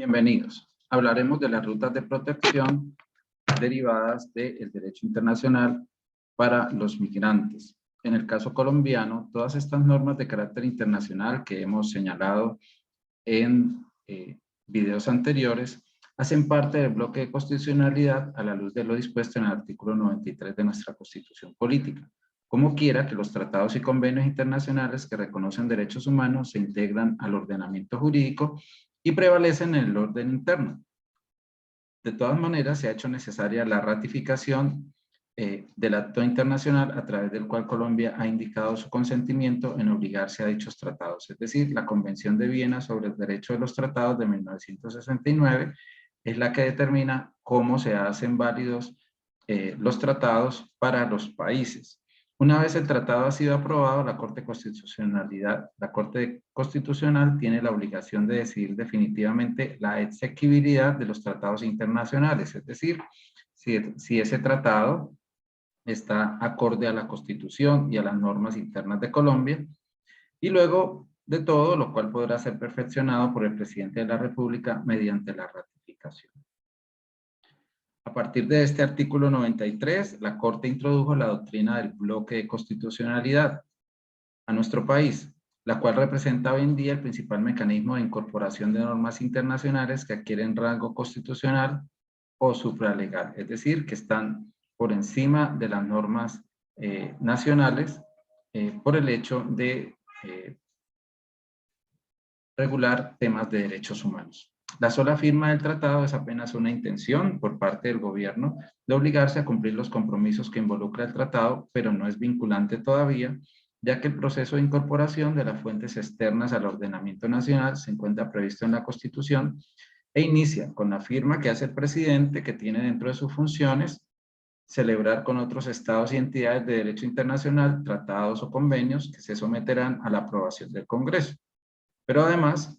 Bienvenidos. Hablaremos de las rutas de protección derivadas del derecho internacional para los migrantes. En el caso colombiano, todas estas normas de carácter internacional que hemos señalado en videos anteriores hacen parte del bloque de constitucionalidad a la luz de lo dispuesto en el artículo 93 de nuestra Constitución Política. Como quiera que los tratados y convenios internacionales que reconocen derechos humanos se integran al ordenamiento jurídico y prevalecen en el orden interno. De todas maneras, se ha hecho necesaria la ratificación del acto internacional a través del cual Colombia ha indicado su consentimiento en obligarse a dichos tratados. Es decir, la Convención de Viena sobre el Derecho de los Tratados de 1969 es la que determina cómo se hacen válidos los tratados para los países. Una vez el tratado ha sido aprobado, la Corte Constitucional tiene la obligación de decidir definitivamente la exequibilidad de los tratados internacionales, es decir, si ese tratado está acorde a la Constitución y a las normas internas de Colombia, y luego de todo, lo cual podrá ser perfeccionado por el presidente de la República mediante la ratificación. A partir de este artículo 93, la Corte introdujo la doctrina del bloque de constitucionalidad a nuestro país, la cual representa hoy en día el principal mecanismo de incorporación de normas internacionales que adquieren rango constitucional o supralegal, es decir, que están por encima de las normas nacionales por el hecho de regular temas de derechos humanos. La sola firma del tratado es apenas una intención por parte del gobierno de obligarse a cumplir los compromisos que involucra el tratado, pero no es vinculante todavía, ya que el proceso de incorporación de las fuentes externas al ordenamiento nacional se encuentra previsto en la Constitución e inicia con la firma que hace el presidente, que tiene dentro de sus funciones celebrar con otros estados y entidades de derecho internacional tratados o convenios que se someterán a la aprobación del Congreso. Pero además,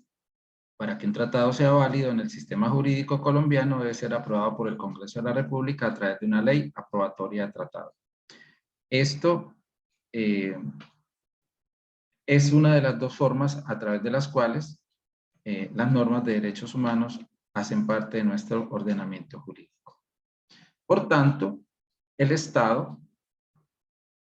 para que un tratado sea válido en el sistema jurídico colombiano debe ser aprobado por el Congreso de la República a través de una ley aprobatoria de tratado. Esto es una de las dos formas a través de las cuales las normas de derechos humanos hacen parte de nuestro ordenamiento jurídico. Por tanto, el Estado,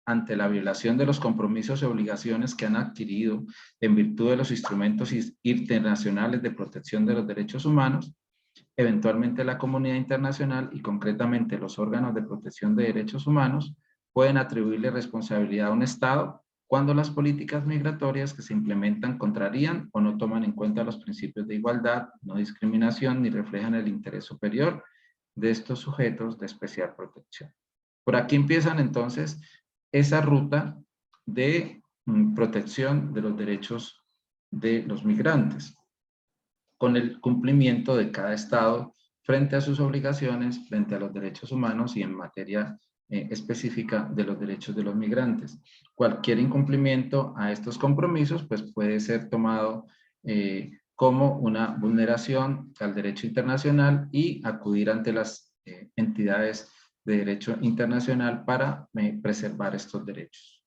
ante la violación de los compromisos y obligaciones que han adquirido en virtud de los instrumentos internacionales de protección de los derechos humanos, eventualmente la comunidad internacional y concretamente los órganos de protección de derechos humanos pueden atribuirle responsabilidad a un Estado cuando las políticas migratorias que se implementan contrarían o no toman en cuenta los principios de igualdad, no discriminación ni reflejan el interés superior de estos sujetos de especial protección. Por aquí empiezan entonces esa ruta de protección de los derechos de los migrantes, con el cumplimiento de cada Estado frente a sus obligaciones, frente a los derechos humanos y en materia específica de los derechos de los migrantes. Cualquier incumplimiento a estos compromisos pues puede ser tomado como una vulneración al derecho internacional y acudir ante las entidades de derecho internacional para preservar estos derechos.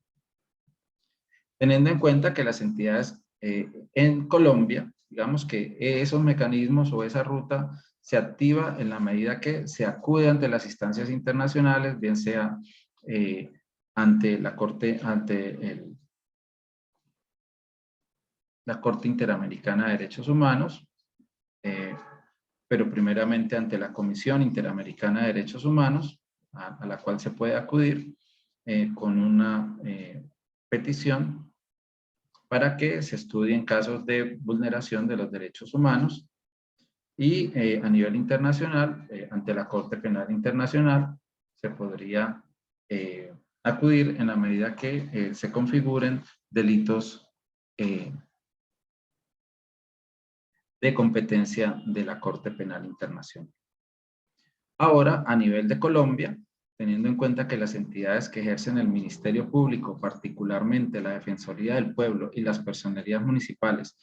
Teniendo en cuenta que las entidades en Colombia, digamos que esos mecanismos o esa ruta se activa en la medida que se acude ante las instancias internacionales, bien sea ante la Corte, la Corte Interamericana de Derechos Humanos, pero primeramente ante la Comisión Interamericana de Derechos Humanos, a la cual se puede acudir con una petición para que se estudien casos de vulneración de los derechos humanos y a nivel internacional, ante la Corte Penal Internacional, se podría acudir en la medida que se configuren delitos de competencia de la Corte Penal Internacional. Ahora, a nivel de Colombia, teniendo en cuenta que las entidades que ejercen el Ministerio Público, particularmente la Defensoría del Pueblo y las personerías municipales,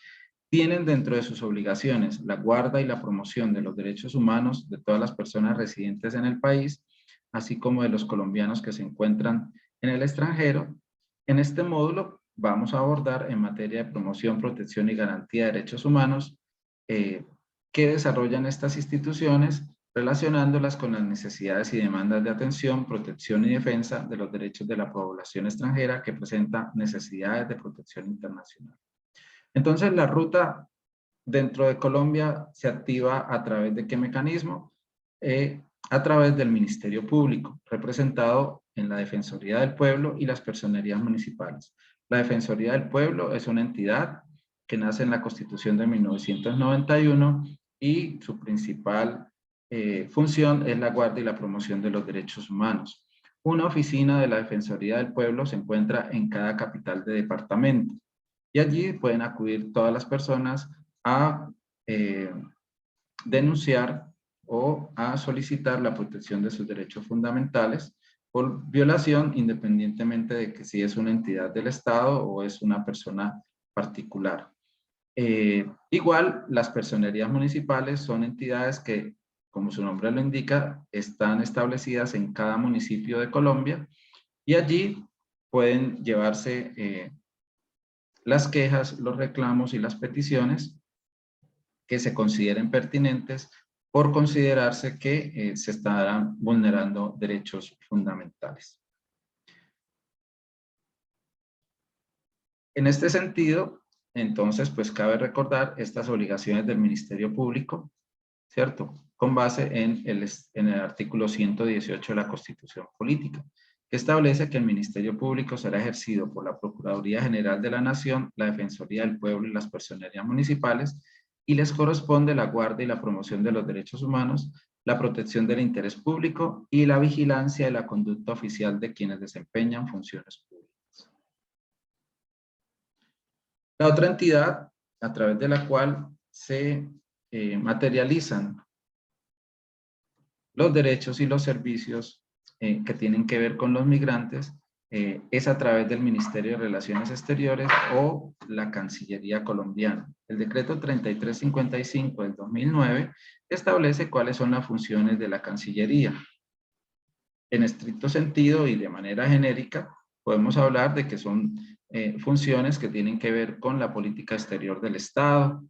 tienen dentro de sus obligaciones la guarda y la promoción de los derechos humanos de todas las personas residentes en el país, así como de los colombianos que se encuentran en el extranjero. En este módulo vamos a abordar en materia de promoción, protección y garantía de derechos humanos qué que desarrollan estas instituciones, relacionándolas con las necesidades y demandas de atención, protección y defensa de los derechos de la población extranjera que presenta necesidades de protección internacional. Entonces, la ruta dentro de Colombia se activa a través de qué mecanismo? A través del Ministerio Público, representado en la Defensoría del Pueblo y las personerías municipales. La Defensoría del Pueblo es una entidad que nace en la Constitución de 1991 y su principal función es la guardia y la promoción de los derechos humanos. Una oficina de la Defensoría del Pueblo se encuentra en cada capital de departamento y allí pueden acudir todas las personas a denunciar o a solicitar la protección de sus derechos fundamentales por violación, independientemente de que si es una entidad del Estado o es una persona particular. Igual, las personerías municipales son entidades que, como su nombre lo indica, están establecidas en cada municipio de Colombia y allí pueden llevarse las quejas, los reclamos y las peticiones que se consideren pertinentes por considerarse que se estarán vulnerando derechos fundamentales. En este sentido, entonces, pues cabe recordar estas obligaciones del Ministerio Público, ¿cierto? Con base en el artículo 118 de la Constitución Política, que establece que el Ministerio Público será ejercido por la Procuraduría General de la Nación, la Defensoría del Pueblo y las personerías municipales, y les corresponde la guardia y la promoción de los derechos humanos, la protección del interés público y la vigilancia de la conducta oficial de quienes desempeñan funciones públicas. La otra entidad, a través de la cual se materializan los derechos y los servicios que tienen que ver con los migrantes, es a través del Ministerio de Relaciones Exteriores o la Cancillería colombiana. El decreto 3355 del 2009 establece cuáles son las funciones de la Cancillería. En estricto sentido y de manera genérica, podemos hablar de que son funciones que tienen que ver con la política exterior del Estado,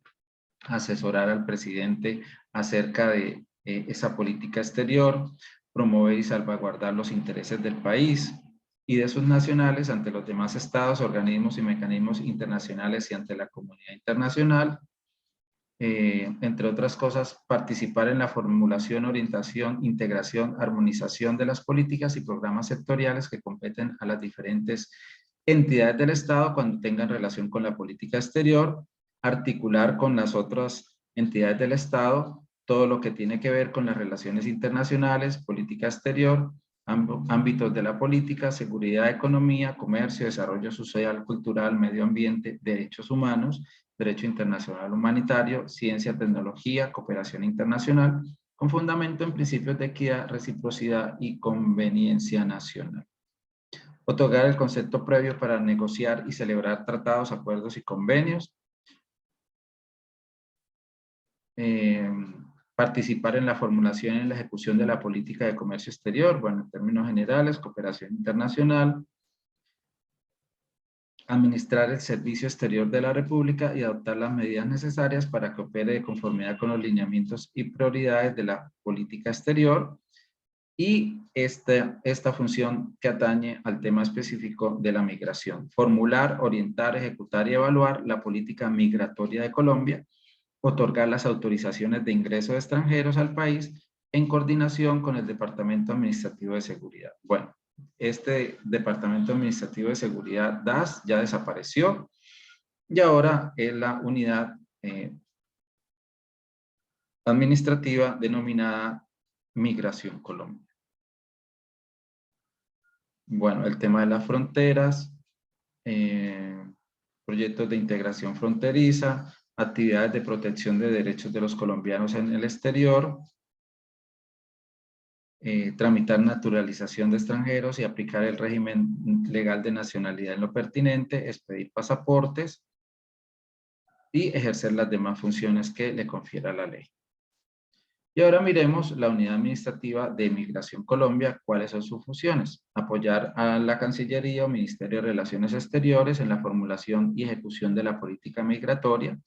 asesorar al presidente acerca de esa política exterior, promover y salvaguardar los intereses del país y de sus nacionales ante los demás estados, organismos y mecanismos internacionales y ante la comunidad internacional. Entre otras cosas, participar en la formulación, orientación, integración, armonización de las políticas y programas sectoriales que competen a las diferentes entidades del Estado cuando tengan relación con la política exterior, articular con las otras entidades del Estado todo lo que tiene que ver con las relaciones internacionales, política exterior, ámbitos de la política, seguridad, economía, comercio, desarrollo social, cultural, medio ambiente, derechos humanos, derecho internacional humanitario, ciencia, tecnología, cooperación internacional, con fundamento en principios de equidad, reciprocidad y conveniencia nacional. Otorgar el concepto previo para negociar y celebrar tratados, acuerdos y convenios. Participar en la formulación y en la ejecución de la política de comercio exterior, bueno, en términos generales, cooperación internacional. Administrar el servicio exterior de la República y adoptar las medidas necesarias para que opere de conformidad con los lineamientos y prioridades de la política exterior. Y esta función que atañe al tema específico de la migración. Formular, orientar, ejecutar y evaluar la política migratoria de Colombia, otorgar las autorizaciones de ingreso de extranjeros al país en coordinación con el Departamento Administrativo de Seguridad. Bueno, este Departamento Administrativo de Seguridad, DAS, ya desapareció y ahora es la unidad administrativa denominada Migración Colombia. Bueno, el tema de las fronteras, proyectos de integración fronteriza, actividades de protección de derechos de los colombianos en el exterior, tramitar naturalización de extranjeros y aplicar el régimen legal de nacionalidad en lo pertinente, expedir pasaportes y ejercer las demás funciones que le confiera la ley. Y ahora miremos la Unidad Administrativa de Migración Colombia, cuáles son sus funciones. Apoyar a la Cancillería o Ministerio de Relaciones Exteriores en la formulación y ejecución de la política migratoria,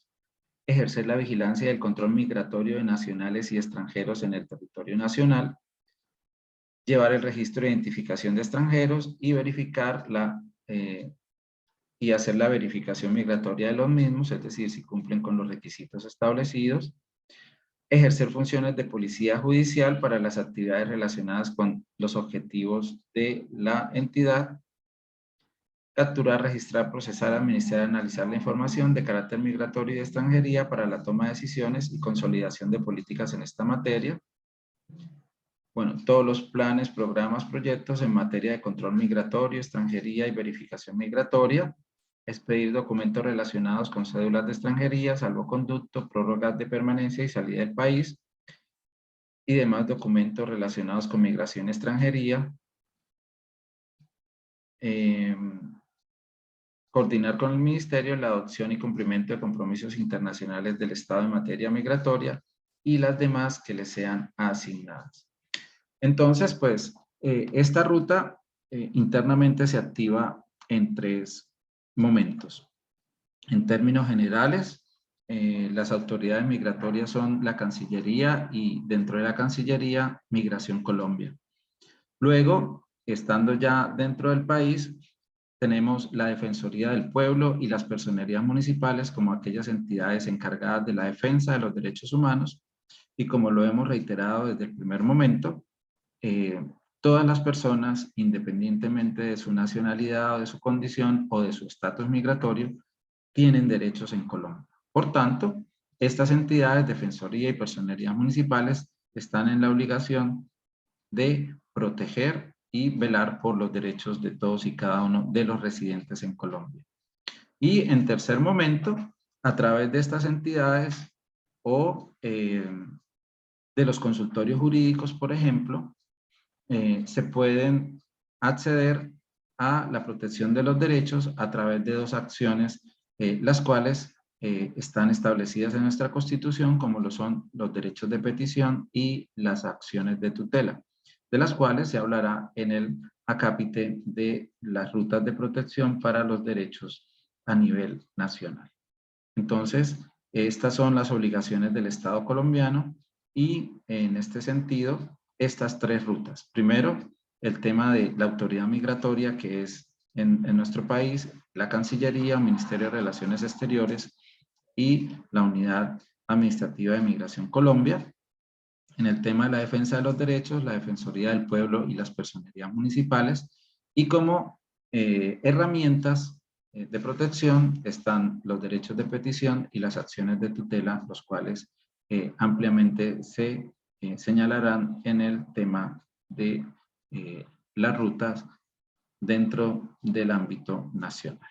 ejercer la vigilancia y el control migratorio de nacionales y extranjeros en el territorio nacional, llevar el registro de identificación de extranjeros y verificar y hacer la verificación migratoria de los mismos, es decir, si cumplen con los requisitos establecidos, ejercer funciones de policía judicial para las actividades relacionadas con los objetivos de la entidad, capturar, registrar, procesar, administrar y analizar la información de carácter migratorio y de extranjería para la toma de decisiones y consolidación de políticas en esta materia. Bueno, todos los planes, programas, proyectos en materia de control migratorio, extranjería y verificación migratoria, expedir documentos relacionados con cédulas de extranjería, salvoconducto, prórrogas de permanencia y salida del país, y demás documentos relacionados con migración y extranjería, coordinar con el Ministerio la adopción y cumplimiento de compromisos internacionales del Estado en materia migratoria y las demás que les sean asignadas. Entonces, pues, esta ruta internamente se activa en 3 momentos. En términos generales, las autoridades migratorias son la Cancillería y dentro de la Cancillería, Migración Colombia. Luego, estando ya dentro del país, tenemos la Defensoría del Pueblo y las personerías municipales como aquellas entidades encargadas de la defensa de los derechos humanos y como lo hemos reiterado desde el primer momento, todas las personas, independientemente de su nacionalidad o de su condición o de su estatus migratorio, tienen derechos en Colombia. Por tanto, estas entidades, Defensoría y Personerías municipales, están en la obligación de proteger y velar por los derechos de todos y cada uno de los residentes en Colombia. Y en tercer momento, a través de estas entidades o de los consultorios jurídicos, por ejemplo, se pueden acceder a la protección de los derechos a través de 2 acciones, las cuales están establecidas en nuestra Constitución, como lo son los derechos de petición y las acciones de tutela, de las cuales se hablará en el acápite de las rutas de protección para los derechos a nivel nacional. Entonces, estas son las obligaciones del Estado colombiano y en este sentido, estas 3 rutas. Primero, el tema de la autoridad migratoria, que es en nuestro país, la Cancillería, Ministerio de Relaciones Exteriores y la Unidad Administrativa de Migración Colombia. En el tema de la defensa de los derechos, la Defensoría del Pueblo y las personerías municipales. Y como herramientas de protección están los derechos de petición y las acciones de tutela, los cuales ampliamente se señalarán en el tema de las rutas dentro del ámbito nacional.